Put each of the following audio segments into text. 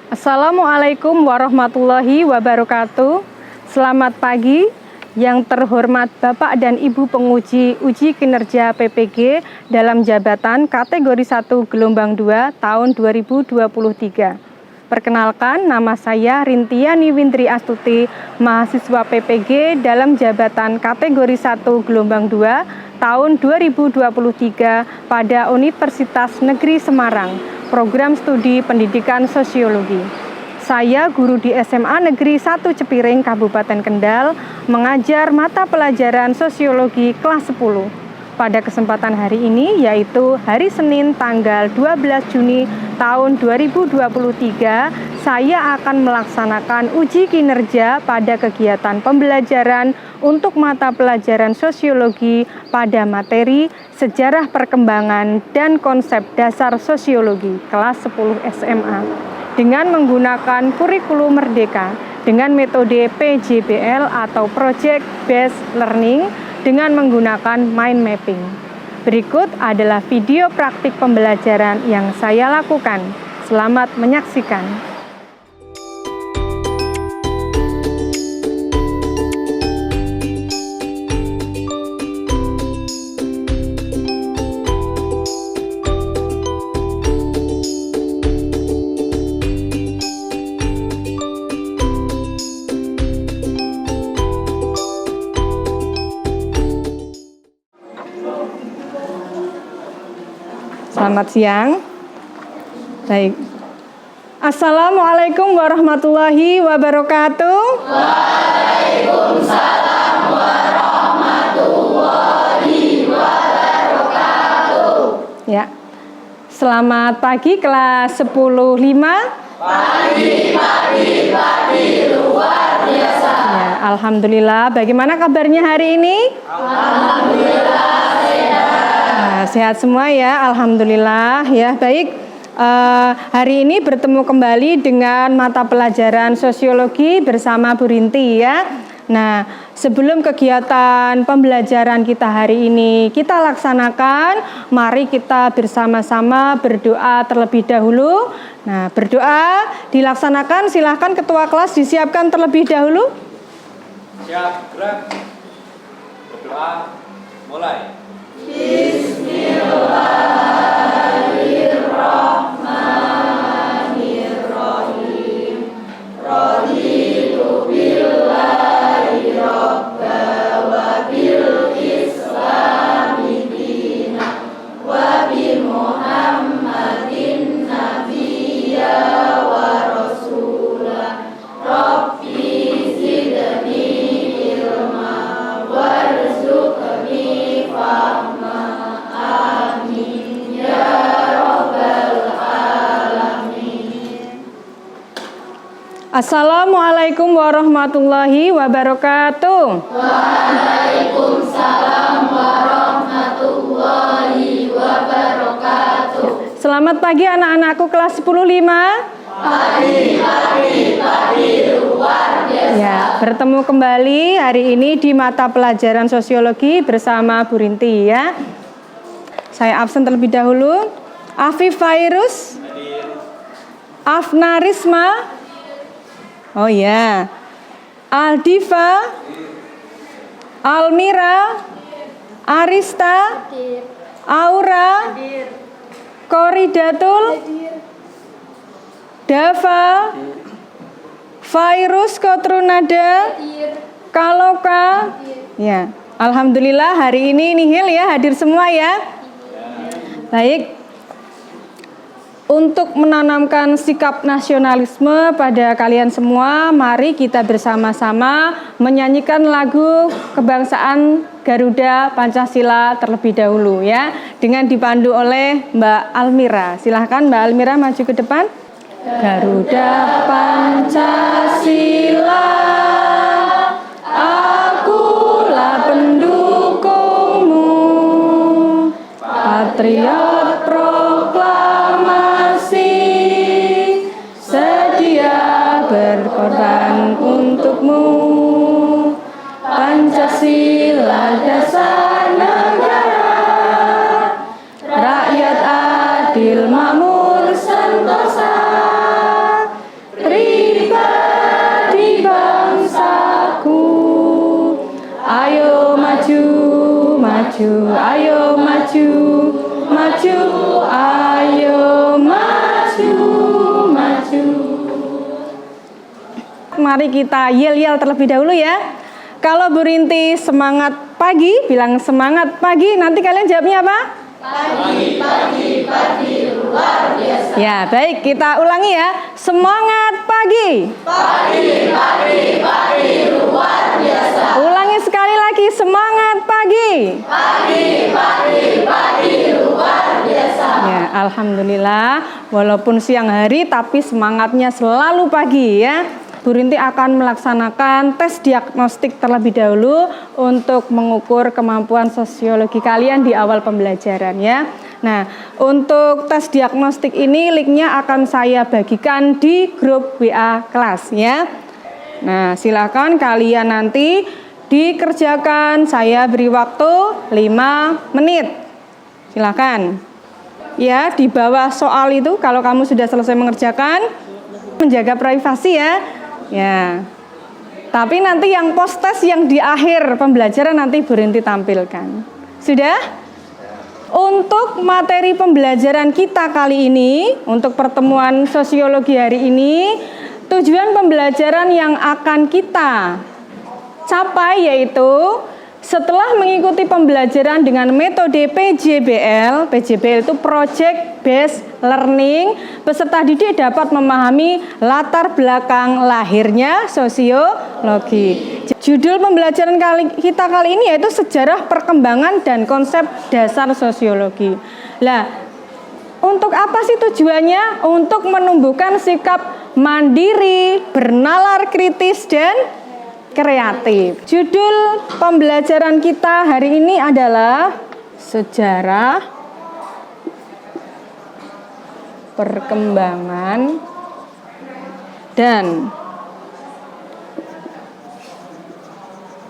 Assalamualaikum warahmatullahi wabarakatuh. Selamat pagi yang terhormat Bapak dan Ibu penguji uji kinerja PPG dalam jabatan kategori 1 gelombang 2 tahun 2023. Perkenalkan, nama saya Rintiani Windri Astuti, mahasiswa PPG dalam jabatan kategori 1 gelombang 2 tahun 2023 pada Universitas Negeri Semarang, program studi pendidikan sosiologi. Saya guru di SMA Negeri 1 Cepiring, Kabupaten Kendal, mengajar mata pelajaran sosiologi kelas 10. Pada kesempatan hari ini, yaitu hari Senin tanggal 12 Juni tahun 2023, saya akan melaksanakan uji kinerja pada kegiatan pembelajaran untuk mata pelajaran sosiologi pada materi Sejarah Perkembangan dan Konsep Dasar Sosiologi kelas 10 SMA dengan menggunakan kurikulum Merdeka dengan metode PJBL atau Project Based Learning dengan menggunakan mind mapping. Berikut adalah video praktik pembelajaran yang saya lakukan. Selamat menyaksikan. Selamat siang. Baik. Assalamualaikum warahmatullahi wabarakatuh. Waalaikumsalam warahmatullahi wabarakatuh. Ya. Selamat pagi kelas 10-5. Pagi luar biasa. Ya, alhamdulillah. Bagaimana kabarnya hari ini? Alhamdulillah sehat. Sehat semua ya, alhamdulillah ya. Baik, hari ini bertemu kembali dengan mata pelajaran sosiologi bersama Bu Rinti ya. Nah, sebelum kegiatan pembelajaran kita hari ini kita laksanakan, mari kita bersama-sama berdoa terlebih dahulu. Nah, berdoa dilaksanakan, silahkan ketua kelas disiapkan terlebih dahulu. Siap, gerak. Berdoa, mulai. Bismillahirrahmanirrahim. Raditu billahi robba wa bil islami dina wa bi Muhammadin nabiyya wa rasulah. Rabbi zidni ilma warzuqni fahma. Amin ya rabbal alamin. Assalamualaikum warahmatullahi wabarakatuh. Waalaikumsalam warahmatullahi wabarakatuh. Selamat pagi anak-anakku kelas 10-5. Pagi luar biasa. Ya, bertemu kembali hari ini di mata pelajaran sosiologi bersama Bu Rinti ya. Saya absen terlebih dahulu. Afif Fairus, Afna Risma, oh ya, Aldiva, Almira, Arista, Aura, Koridatul, Dava, Fairus Kotrunada, Kaloka. Ya, alhamdulillah hari ini nihil ya, hadir semua ya. Baik. Untuk menanamkan sikap nasionalisme pada kalian semua, mari kita bersama-sama menyanyikan lagu kebangsaan Garuda Pancasila terlebih dahulu ya, dengan dipandu oleh Mbak Almira. Silahkan Mbak Almira maju ke depan. Garuda Pancasila, akulah pendukungmu, patriot proklamasi, sedia berkorban untukmu. Pancasila dasar negara, rakyat adil makmur sentosa, maju, maju, ayo maju, maju, ayo maju, maju. Mari kita yel-yel terlebih dahulu ya. Kalau Bu Rinti semangat pagi, bilang semangat pagi, nanti kalian jawabnya apa? Pagi, pagi, pagi, luar biasa. Ya, baik, kita ulangi ya. Semangat pagi. Pagi, pagi, pagi, luar biasa. Ulangi sekali lagi, semangat pagi. Pagi, pagi, pagi, luar biasa. Ya, alhamdulillah, walaupun siang hari tapi semangatnya selalu pagi ya. Bu Rinti akan melaksanakan tes diagnostik terlebih dahulu untuk mengukur kemampuan sosiologi kalian di awal pembelajaran ya. Nah, untuk tes diagnostik ini linknya akan saya bagikan di grup WA kelas ya. Nah, silakan kalian nanti dikerjakan, saya beri waktu 5 menit. Silakan. Ya, di bawah soal itu kalau kamu sudah selesai mengerjakan, menjaga privasi ya. Ya. Tapi nanti yang post test yang di akhir pembelajaran nanti Bu Rinti tampilkan. Sudah? Untuk materi pembelajaran kita kali ini, untuk pertemuan sosiologi hari ini, tujuan pembelajaran yang akan kita capai yaitu setelah mengikuti pembelajaran dengan metode PJBL, PJBL itu Project Based Learning, peserta didik dapat memahami latar belakang lahirnya sosiologi. Judul pembelajaran kita kali ini yaitu sejarah perkembangan dan konsep dasar sosiologi. Lah, untuk apa sih tujuannya? Untuk menumbuhkan sikap mandiri, bernalar kritis dan kreatif. Judul pembelajaran kita hari ini adalah sejarah perkembangan dan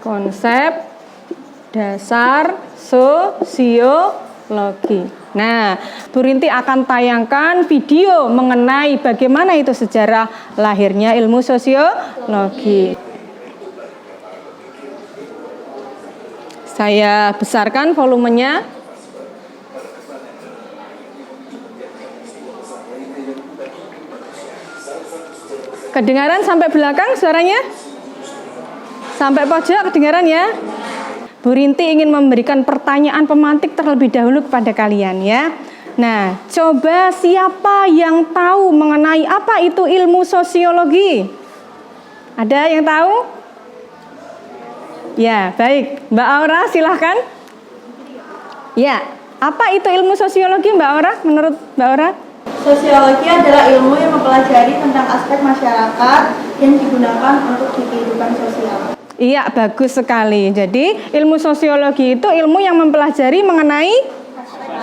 konsep dasar sosiologi. Nah, Bu Rinti akan tayangkan video mengenai bagaimana itu sejarah lahirnya ilmu sosiologi. Saya besarkan volumenya. Kedengaran sampai belakang suaranya? Sampai pojok kedengaran ya? Bu Rinti ingin memberikan pertanyaan pemantik terlebih dahulu kepada kalian ya. Nah, coba siapa yang tahu mengenai apa itu ilmu sosiologi? Ada yang tahu? Ya, baik. Mbak Aura, silahkan. Ya, apa itu ilmu sosiologi Mbak Aura? Menurut Mbak Aura? Sosiologi adalah ilmu yang mempelajari tentang aspek masyarakat yang digunakan untuk kehidupan sosial. Iya, bagus sekali. Jadi, ilmu sosiologi itu ilmu yang mempelajari mengenai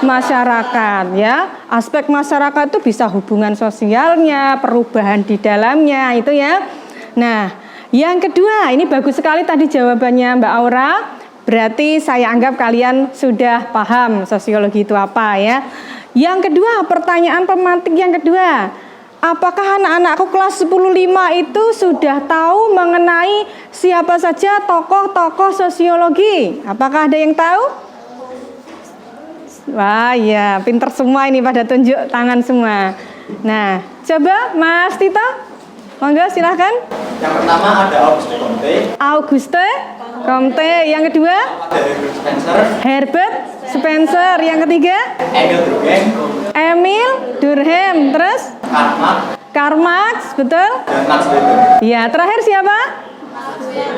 masyarakat ya. Aspek masyarakat itu bisa hubungan sosialnya, perubahan di dalamnya itu ya. Nah, yang kedua, ini bagus sekali tadi jawabannya Mbak Aura. Berarti saya anggap kalian sudah paham sosiologi itu apa ya. Yang kedua, pertanyaan pemantik yang kedua. Apakah anak-anakku kelas 10-5 itu sudah tahu mengenai siapa saja tokoh-tokoh sosiologi? Apakah ada yang tahu? Wah ya, pinter semua ini, pada tunjuk tangan semua. Nah, coba Mas Tito. Monggo silahkan. Yang pertama ada Auguste Comte. Auguste Comte. Yang kedua Ada Herbert Spencer. Herbert Spencer. Yang ketiga Emil Durkheim. Emil Durkheim. Terus Karl Marx. Karl Marx, betul? Dan Max Weber. Ya, terakhir siapa?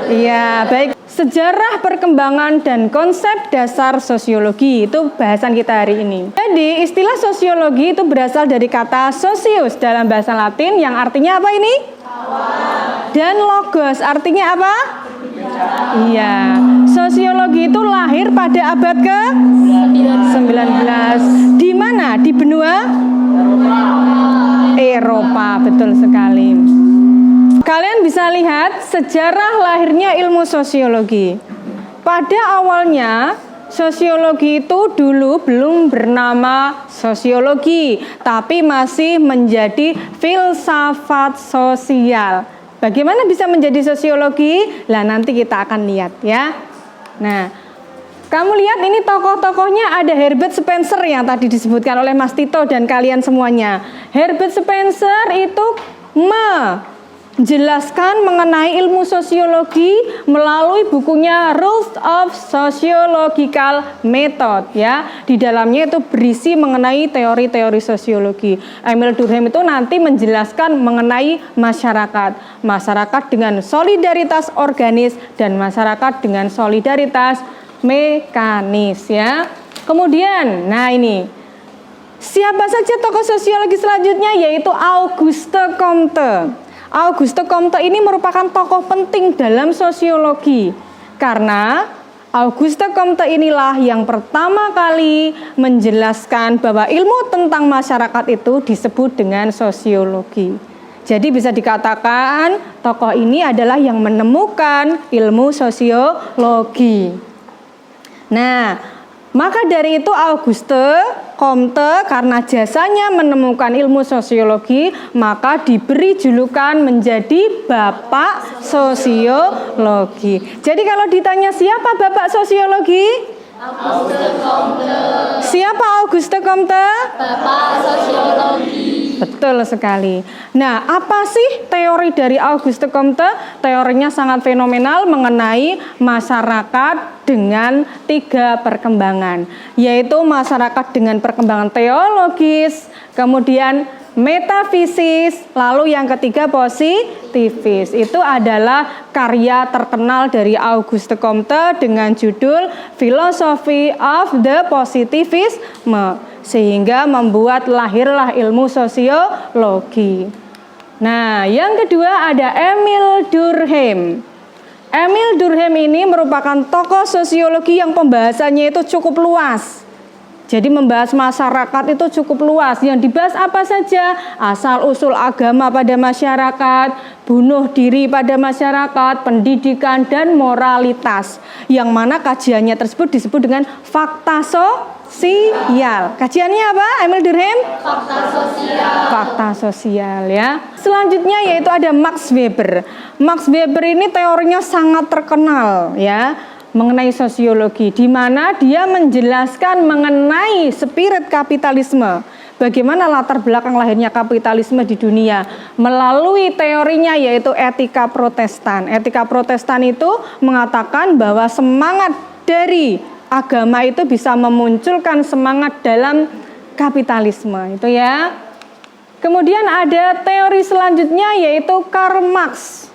Iya, baik. Sejarah perkembangan dan konsep dasar sosiologi, itu bahasan kita hari ini. Jadi, istilah sosiologi itu berasal dari kata socius dalam bahasa Latin yang artinya apa ini? Dan logos artinya apa? Iya. Sosiologi itu lahir pada abad ke-19. Di mana? Di benua Eropa, betul sekali. Kalian bisa lihat sejarah lahirnya ilmu sosiologi. Pada awalnya, sosiologi itu dulu belum bernama sosiologi, tapi masih menjadi filsafat sosial. Bagaimana bisa menjadi sosiologi? Lah nanti kita akan lihat ya. Nah, Kamu lihat ini tokoh-tokohnya ada Herbert Spencer yang tadi disebutkan oleh Mas Tito dan kalian semuanya. Herbert Spencer itu menjelaskan mengenai ilmu sosiologi melalui bukunya Rules of Sociological Method ya. Di dalamnya itu berisi mengenai teori-teori sosiologi. Emil Durkheim itu nanti menjelaskan mengenai masyarakat dengan solidaritas organis dan masyarakat dengan solidaritas mekanis ya. Kemudian, nah ini siapa saja tokoh sosiologi selanjutnya, yaitu Auguste Comte. Auguste Comte ini merupakan tokoh penting dalam sosiologi karena Auguste Comte inilah yang pertama kali menjelaskan bahwa ilmu tentang masyarakat itu disebut dengan sosiologi. Jadi bisa dikatakan tokoh ini adalah yang menemukan ilmu sosiologi. Nah, maka dari itu Auguste Comte karena jasanya menemukan ilmu sosiologi, maka diberi julukan menjadi Bapak Sosiologi. Jadi kalau ditanya siapa Bapak Sosiologi? Auguste Comte. Siapa Auguste Comte? Bapak Sosiologi. Betul sekali. Nah, apa sih teori dari Auguste Comte? Teorinya sangat fenomenal mengenai masyarakat dengan 3 perkembangan, yaitu masyarakat dengan perkembangan teologis, kemudian metafisis, lalu yang ketiga positifis. Itu adalah karya terkenal dari Auguste Comte dengan judul Philosophy of the Positivism, sehingga membuat lahirlah ilmu sosiologi. Nah, yang kedua ada Emil Durkheim. Emil Durkheim ini merupakan tokoh sosiologi yang pembahasannya itu cukup luas. Jadi membahas masyarakat itu cukup luas. Yang dibahas apa saja? Asal-usul agama pada masyarakat, bunuh diri pada masyarakat, pendidikan, dan moralitas. Yang mana kajiannya tersebut disebut dengan fakta sosial. Kajiannya apa, Emil Durkheim? Fakta sosial. Fakta sosial ya. Selanjutnya yaitu ada Max Weber. Max Weber ini teorinya sangat terkenal ya, mengenai sosiologi, di mana dia menjelaskan mengenai spirit kapitalisme, bagaimana latar belakang lahirnya kapitalisme di dunia melalui teorinya yaitu etika Protestan. Etika Protestan itu mengatakan bahwa semangat dari agama itu bisa memunculkan semangat dalam kapitalisme itu ya. Kemudian ada teori selanjutnya yaitu Karl Marx.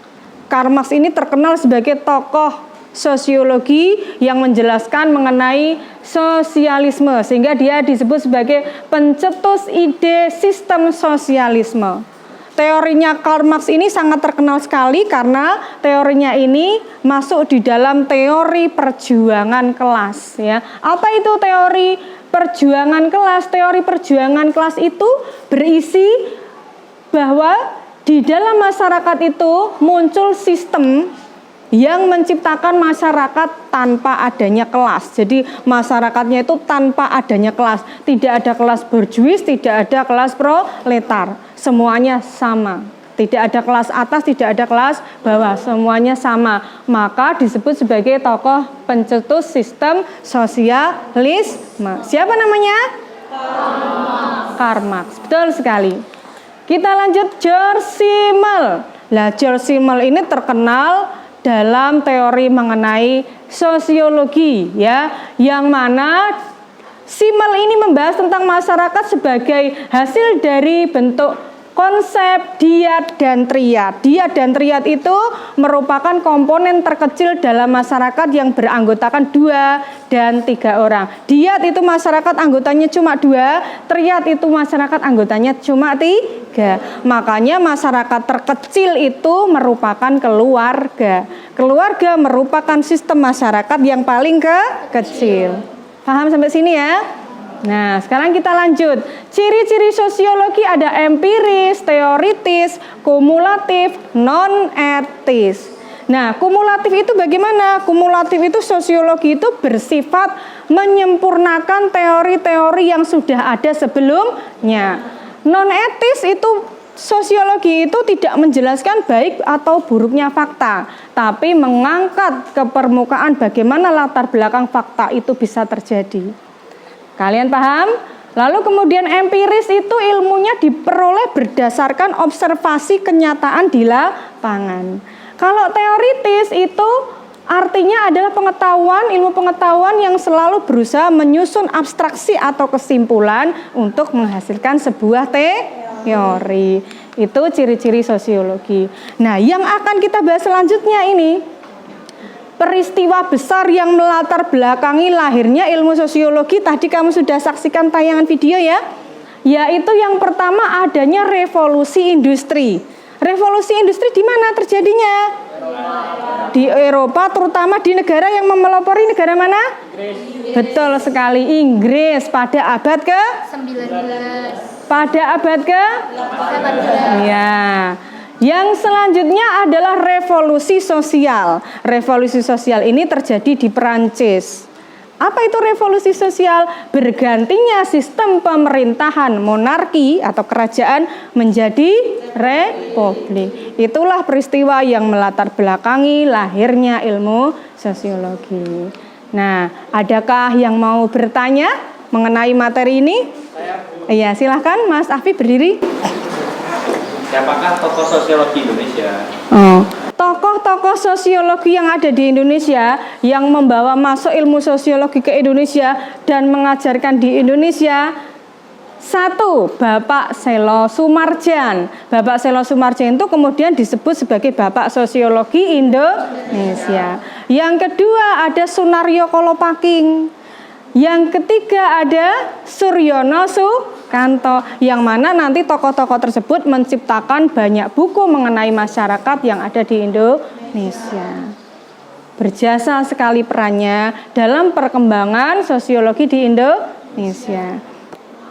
Karl Marx ini terkenal sebagai tokoh sosiologi yang menjelaskan mengenai sosialisme, sehingga dia disebut sebagai pencetus ide sistem sosialisme. Teorinya Karl Marx ini sangat terkenal sekali karena teorinya ini masuk di dalam teori perjuangan kelas ya. Apa itu teori perjuangan kelas? Teori perjuangan kelas itu berisi bahwa di dalam masyarakat itu muncul sistem yang menciptakan masyarakat tanpa adanya kelas. Jadi masyarakatnya itu tanpa adanya kelas. Tidak ada kelas borjuis, tidak ada kelas proletar. Semuanya sama. Tidak ada kelas atas, tidak ada kelas bawah. Semuanya sama. Maka disebut sebagai tokoh pencetus sistem sosialisme. Siapa namanya? Karl Marx. Betul sekali. Kita lanjut George Simmel. Lah George Simmel ini terkenal dalam teori mengenai sosiologi ya, yang mana Simmel ini membahas tentang masyarakat sebagai hasil dari bentuk konsep dyad dan triad. Dyad dan triad itu merupakan komponen terkecil dalam masyarakat yang beranggotakan 2 dan 3 orang. Dyad itu masyarakat anggotanya cuma 2, triad itu masyarakat anggotanya cuma 3. Makanya masyarakat terkecil itu merupakan keluarga. Keluarga merupakan sistem masyarakat yang paling kecil. Paham sampai sini ya? Nah, sekarang kita lanjut. Ciri-ciri sosiologi ada empiris, teoritis, kumulatif, non-etis. Nah, kumulatif itu bagaimana? Kumulatif itu sosiologi itu bersifat menyempurnakan teori-teori yang sudah ada sebelumnya. Non-etis itu Sosiologi itu tidak menjelaskan baik atau buruknya fakta, tapi mengangkat ke permukaan bagaimana latar belakang fakta itu bisa terjadi. Kalian paham? Lalu kemudian empiris itu ilmunya diperoleh berdasarkan observasi kenyataan di lapangan. Kalau teoritis itu artinya adalah pengetahuan, ilmu pengetahuan yang selalu berusaha menyusun abstraksi atau kesimpulan untuk menghasilkan sebuah teori. Itu ciri-ciri sosiologi. Nah, yang akan kita bahas selanjutnya ini peristiwa besar yang melatar belakangi lahirnya ilmu sosiologi. Tadi kamu sudah saksikan tayangan video ya. Yaitu yang pertama adanya revolusi industri. Revolusi industri di mana terjadinya? Di Eropa, terutama di negara yang memelopori negara mana? Betul sekali, Inggris pada abad ke 19. Pada abad ke 18. ya. Yang selanjutnya adalah revolusi sosial. Revolusi sosial ini terjadi di Perancis. Apa itu revolusi sosial? Bergantinya sistem pemerintahan monarki atau kerajaan menjadi republik. Itulah peristiwa yang melatar belakangi lahirnya ilmu sosiologi. Nah, adakah yang mau bertanya mengenai materi ini? Iya, silahkan Mas Afi berdiri. Siapakah tokoh sosiologi Indonesia? Tokoh-tokoh sosiologi yang ada di Indonesia yang membawa masuk ilmu sosiologi ke Indonesia dan mengajarkan di Indonesia. 1. Bapak Selo Soemardjan. Bapak Selo Soemardjan itu kemudian disebut sebagai Bapak Sosiologi Indonesia. Yang kedua ada Sunaryo Kolopaking. Yang ketiga ada Suryono Sukanto, yang mana nanti tokoh-tokoh tersebut menciptakan banyak buku mengenai masyarakat yang ada di Indonesia. Berjasa sekali perannya dalam perkembangan sosiologi di Indonesia.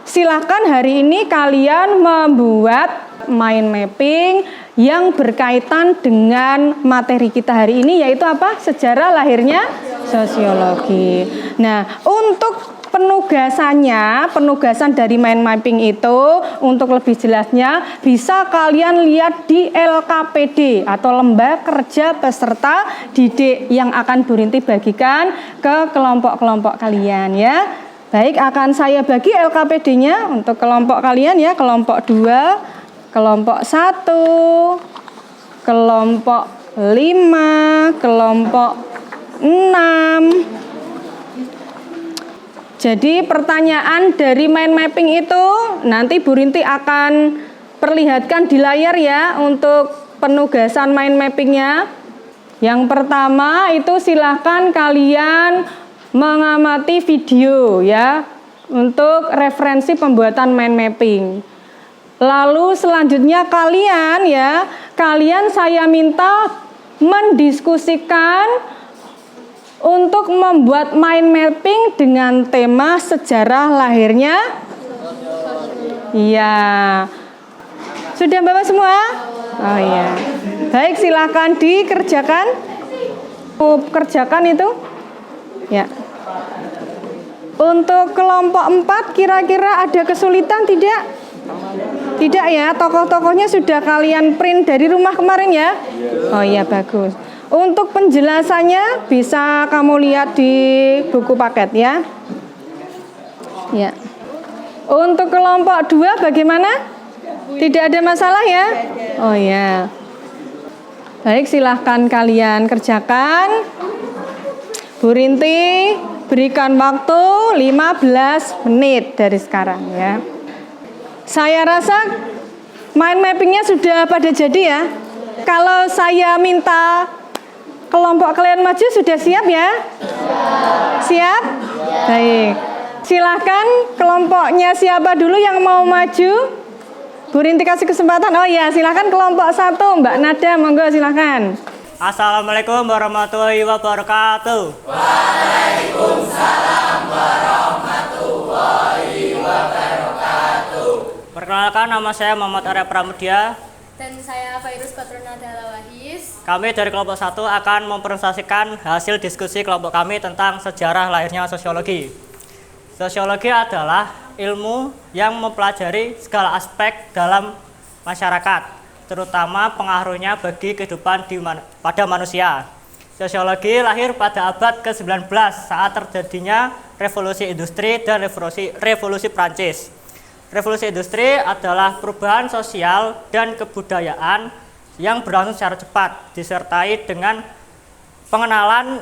Silakan hari ini kalian membuat mind mapping yang berkaitan dengan materi kita hari ini, yaitu apa? Sejarah lahirnya sosiologi. Nah, untuk penugasan dari mind mapping itu, untuk lebih jelasnya bisa kalian lihat di LKPD atau Lembaga Kerja Peserta Didik yang akan Bu Rinti bagikan ke kelompok-kelompok kalian ya. Baik, akan saya bagi LKPD-nya untuk kelompok kalian ya, kelompok 2, kelompok 1, kelompok 5, kelompok 6. Jadi pertanyaan dari mind mapping itu nanti Bu Rinti akan perlihatkan di layar ya untuk penugasan mind mappingnya. Yang pertama itu silahkan kalian mengamati video ya untuk referensi pembuatan mind mapping. Lalu selanjutnya kalian saya minta mendiskusikan untuk membuat mind mapping dengan tema sejarah lahirnya. Iya. Sudah Bapak semua? Oh iya. Baik, silakan dikerjakan. Kerjakan itu. Ya. Untuk kelompok 4 kira-kira ada kesulitan tidak? Tidak ya, tokoh-tokohnya sudah kalian print dari rumah kemarin ya? Oh iya, bagus. Untuk penjelasannya bisa kamu lihat di buku paket ya. Ya. Untuk kelompok 2 bagaimana? Tidak ada masalah ya? Oh ya. Baik, silahkan kalian kerjakan. Bu Rinti berikan waktu 15 menit dari sekarang ya. Saya rasa mind mappingnya sudah pada jadi ya. Kalau saya minta kelompok kalian maju, sudah siap ya? Siap? Baik. Silahkan kelompoknya siapa dulu yang mau maju? Bu Rinti kasih kesempatan. Oh ya, silahkan kelompok 1 Mbak Nada, monggo silahkan. Assalamualaikum warahmatullahi wabarakatuh. Waalaikumsalam warahmatullahi wabarakatuh. Perkenalkan, nama saya Muhammad Arya Pramudia. Dan saya Fairuz Badrunada Lawahis. Kami dari kelompok 1 akan mempresentasikan hasil diskusi kelompok kami tentang sejarah lahirnya sosiologi. Sosiologi adalah ilmu yang mempelajari segala aspek dalam masyarakat, terutama pengaruhnya bagi kehidupan pada manusia. Sosiologi lahir pada abad ke-19 saat terjadinya revolusi industri dan revolusi Prancis. Revolusi industri adalah perubahan sosial dan kebudayaan yang berlangsung secara cepat, disertai dengan pengenalan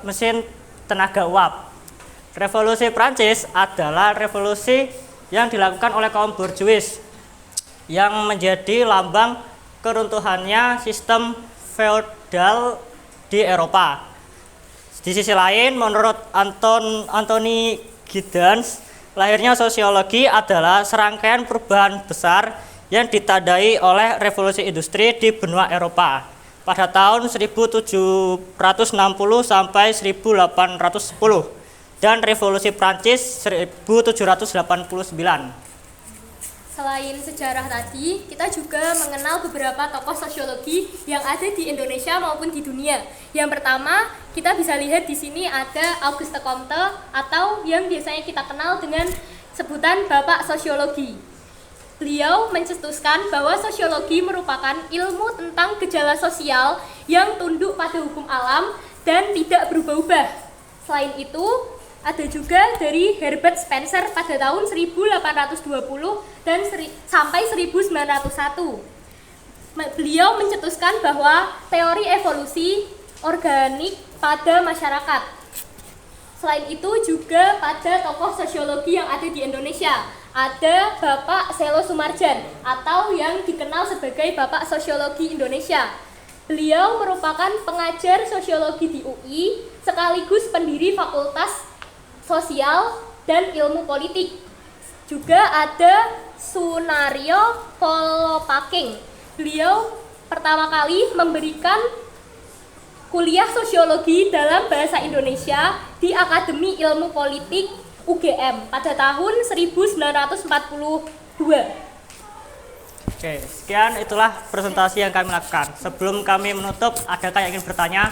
mesin tenaga uap. Revolusi Prancis adalah revolusi yang dilakukan oleh kaum borjuis yang menjadi lambang keruntuhannya sistem feodal di Eropa. Di sisi lain, menurut Anthony Giddens, lahirnya sosiologi adalah serangkaian perubahan besar yang ditandai oleh revolusi industri di benua Eropa pada tahun 1760 sampai 1810 dan revolusi Prancis 1789. Selain sejarah tadi, kita juga mengenal beberapa tokoh sosiologi yang ada di Indonesia maupun di dunia. Yang pertama, kita bisa lihat di sini ada Auguste Comte atau yang biasanya kita kenal dengan sebutan Bapak Sosiologi. Beliau mencetuskan bahwa sosiologi merupakan ilmu tentang gejala sosial yang tunduk pada hukum alam dan tidak berubah-ubah. Selain itu, ada juga dari Herbert Spencer pada tahun 1820 dan sampai 1901. Beliau mencetuskan bahwa teori evolusi organik pada masyarakat. Selain itu juga pada tokoh sosiologi yang ada di Indonesia, ada Bapak Selo Sumarjan atau yang dikenal sebagai Bapak Sosiologi Indonesia. Beliau merupakan pengajar sosiologi di UI sekaligus pendiri Fakultas Sosial dan Ilmu Politik. Juga ada Sunario Kolopaking. Beliau pertama kali memberikan kuliah sosiologi dalam bahasa Indonesia di Akademi Ilmu Politik UGM pada tahun 1942. Oke, sekian itulah presentasi yang kami lakukan. Sebelum kami menutup, adakah yang ingin bertanya?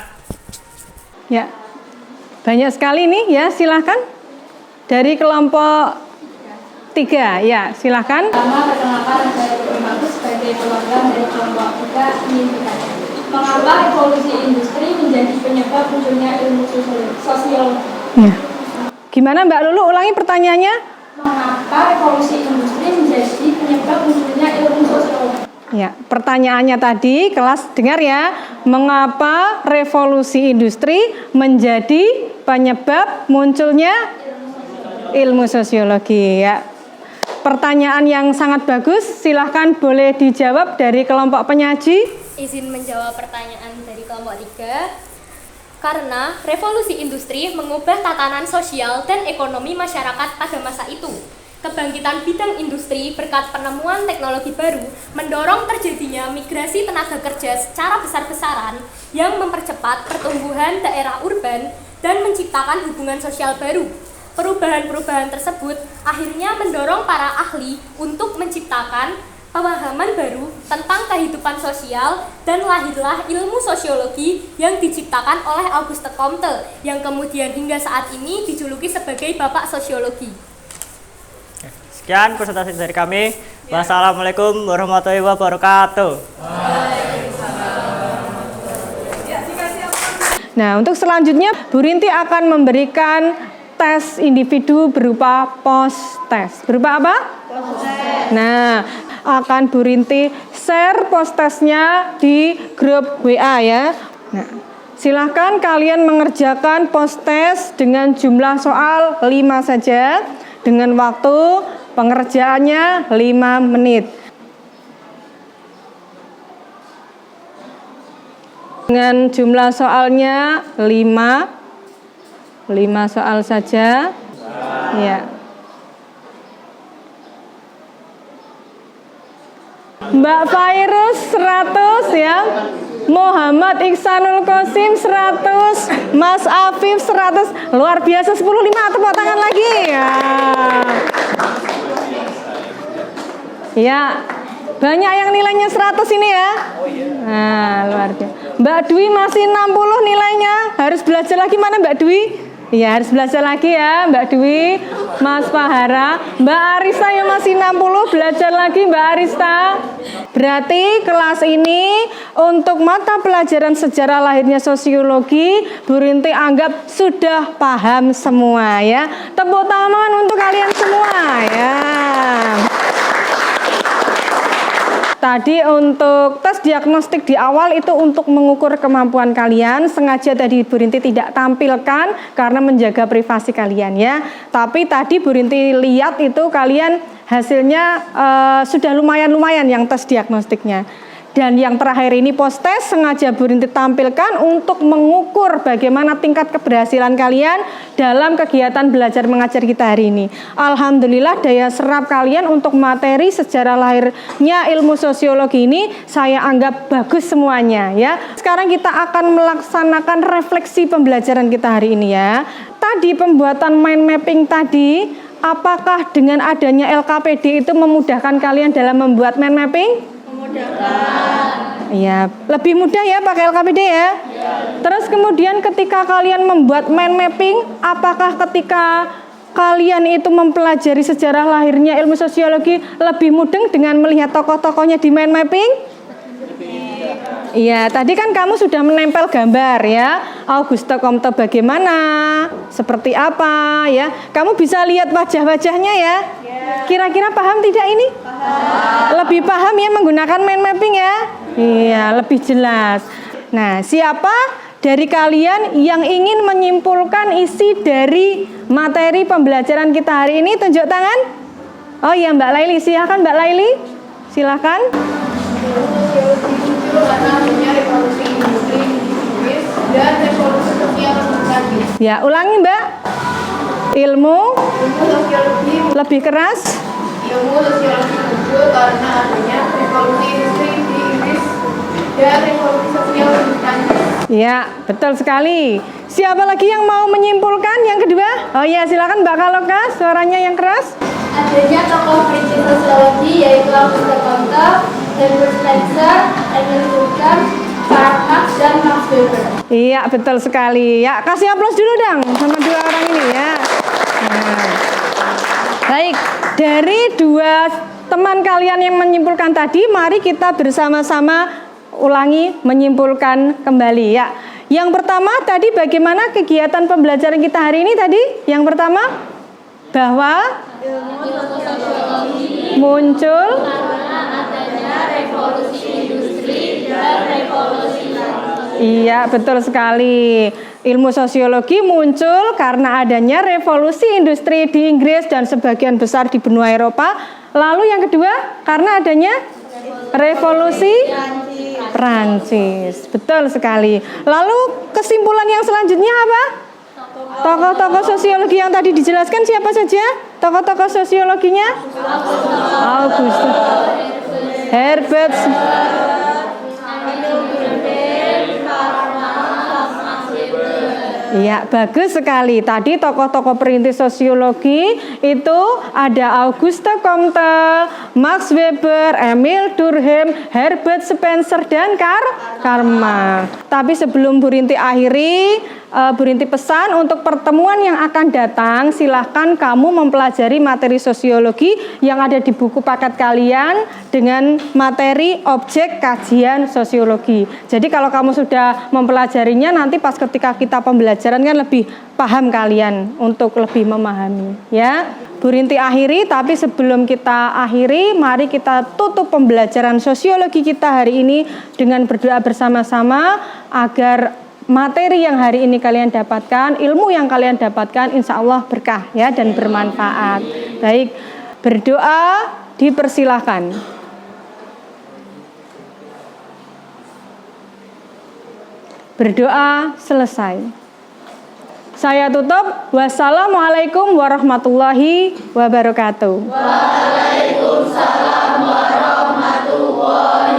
Ya, banyak sekali nih ya, silahkan. Dari kelompok 3, ya silahkan. Pertama, perkenalkan saya Bagus sebagai perwakilan dari kelompok 3 ingin bertanya. Mengapa revolusi industri menjadi penyebab munculnya ilmu sosiologi? Ya. Gimana Mbak Lulu, ulangi pertanyaannya? Mengapa revolusi industri menjadi penyebab munculnya ilmu sosiologi? Ya, pertanyaannya tadi kelas dengar ya. Mengapa revolusi industri menjadi penyebab munculnya ilmu sosiologi ya? Pertanyaan yang sangat bagus, silahkan boleh dijawab dari kelompok penyaji. Izin menjawab pertanyaan dari kelompok 3. Karena revolusi industri mengubah tatanan sosial dan ekonomi masyarakat pada masa itu. Kebangkitan bidang industri berkat penemuan teknologi baru mendorong terjadinya migrasi tenaga kerja secara besar-besaran yang mempercepat pertumbuhan daerah urban dan menciptakan hubungan sosial baru. Perubahan-perubahan tersebut akhirnya mendorong para ahli untuk menciptakan pemahaman baru tentang kehidupan sosial dan lahirlah ilmu sosiologi yang diciptakan oleh Auguste Comte yang kemudian hingga saat ini dijuluki sebagai Bapak Sosiologi. Sekian presentasi dari kami. Wassalamualaikum warahmatullahi wabarakatuh. Nah, untuk selanjutnya Bu Rinti akan memberikan tes individu berupa post-test. Berupa apa? Post-test. Nah, akan Bu Rinti share post-testnya di grup WA ya. Nah, silahkan kalian mengerjakan post-test dengan jumlah soal 5 saja dengan waktu pengerjaannya 5 menit. Dengan jumlah soalnya 5 soal saja. Ya. Mbak Fairuz 100 ya. Muhammad Iksanul Qasim 100, Mas Afif 100. Luar biasa, 10-5, tepuk tangan lagi. Ya, banyak yang nilainya 100 ini ya. Nah, luar biasa. Mbak Dwi masih 60 nilainya. Harus belajar lagi, mana Mbak Dwi? Iya, harus belajar lagi ya, Mbak Dwi, Mas Pahara. Mbak Arista yang masih 60, belajar lagi Mbak Arista. Berarti kelas ini untuk mata pelajaran sejarah lahirnya sosiologi, Bu Rinti anggap sudah paham semua ya. Tepuk tangan untuk kalian semua ya. Tadi untuk tes diagnostik di awal itu untuk mengukur kemampuan kalian. Sengaja tadi Bu Rinti tidak tampilkan karena menjaga privasi kalian ya. Tapi tadi Bu Rinti lihat itu kalian hasilnya sudah lumayan-lumayan yang tes diagnostiknya. Dan yang terakhir ini post test sengaja Bu Rinti tampilkan untuk mengukur bagaimana tingkat keberhasilan kalian dalam kegiatan belajar mengajar kita hari ini. Alhamdulillah daya serap kalian untuk materi sejarah lahirnya ilmu sosiologi ini saya anggap bagus semuanya ya. Sekarang kita akan melaksanakan refleksi pembelajaran kita hari ini ya. Tadi pembuatan mind mapping tadi, apakah dengan adanya LKPD itu memudahkan kalian dalam membuat mind mapping? Iya, lebih mudah ya pakai LKPD ya. Terus kemudian ketika kalian membuat mind mapping, apakah ketika kalian itu mempelajari sejarah lahirnya ilmu sosiologi lebih mudah dengan melihat tokoh-tokohnya di mind mapping? Iya, tadi kan kamu sudah menempel gambar ya. Auguste Comte bagaimana, seperti apa ya. Kamu bisa lihat wajah-wajahnya ya. Kira-kira paham tidak ini? Paham. Lebih paham ya menggunakan mind mapping ya? Iya, lebih jelas. Nah, siapa dari kalian yang ingin menyimpulkan isi dari materi pembelajaran kita hari ini? Tunjuk tangan. Oh iya, Mbak Laili, silakan Mbak Laili. Silakan. Karena adanya revolusi industri di Inggris dan revolusi sosial tadi. Ya, ulangi Mbak. Ilmu Sosiologi, lebih keras. ilmu sosiologi muncul karena adanya revolusi industri di Inggris dan revolusi sosial di Prancis. Ya, betul sekali. Siapa lagi yang mau menyimpulkan yang kedua? Oh iya, silakan Mbak Kaloka, suaranya yang keras. Adanya tokoh prinsip sosiologi yaitu Auguste Comte, Herbert Spencer, Emil Durkheim, Karl Marx, dan Max Weber. Iya, betul sekali. Ya, kasih aplaus dulu dong sama dua orang ini ya. Nah, baik, dari dua teman kalian yang menyimpulkan tadi, mari kita bersama-sama ulangi menyimpulkan kembali ya. Yang pertama tadi bagaimana kegiatan pembelajaran kita hari ini tadi? Yang pertama bahwa muncul iya, betul sekali. Ilmu sosiologi muncul karena adanya revolusi industri di Inggris dan sebagian besar di benua Eropa. Lalu yang kedua, karena adanya revolusi Prancis. Betul sekali. Lalu kesimpulan yang selanjutnya apa? Tokoh-tokoh sosiologi yang tadi dijelaskan siapa saja? Tokoh-tokoh sosiologinya? Auguste, Herbert, iya, bagus sekali. Tadi tokoh-tokoh perintis sosiologi itu ada Auguste Comte, Max Weber, Emil Durkheim, Herbert Spencer, dan Karl Marx. Tapi sebelum Bu Rinti akhiri, Bu Rinti pesan untuk pertemuan yang akan datang, silahkan kamu mempelajari materi sosiologi yang ada di buku paket kalian dengan materi objek kajian sosiologi. Jadi kalau kamu sudah mempelajarinya, nanti pas ketika kita pembelajaran kan lebih paham kalian untuk lebih memahami ya. Bu Rinti akhiri, tapi sebelum kita akhiri, mari kita tutup pembelajaran sosiologi kita hari ini dengan berdoa bersama-sama agar materi yang hari ini kalian dapatkan, ilmu yang kalian dapatkan insya Allah berkah ya dan bermanfaat. Baik, berdoa dipersilahkan. Berdoa selesai. Saya tutup. Wassalamualaikum warahmatullahi wabarakatuh. Waalaikumsalam warahmatullahi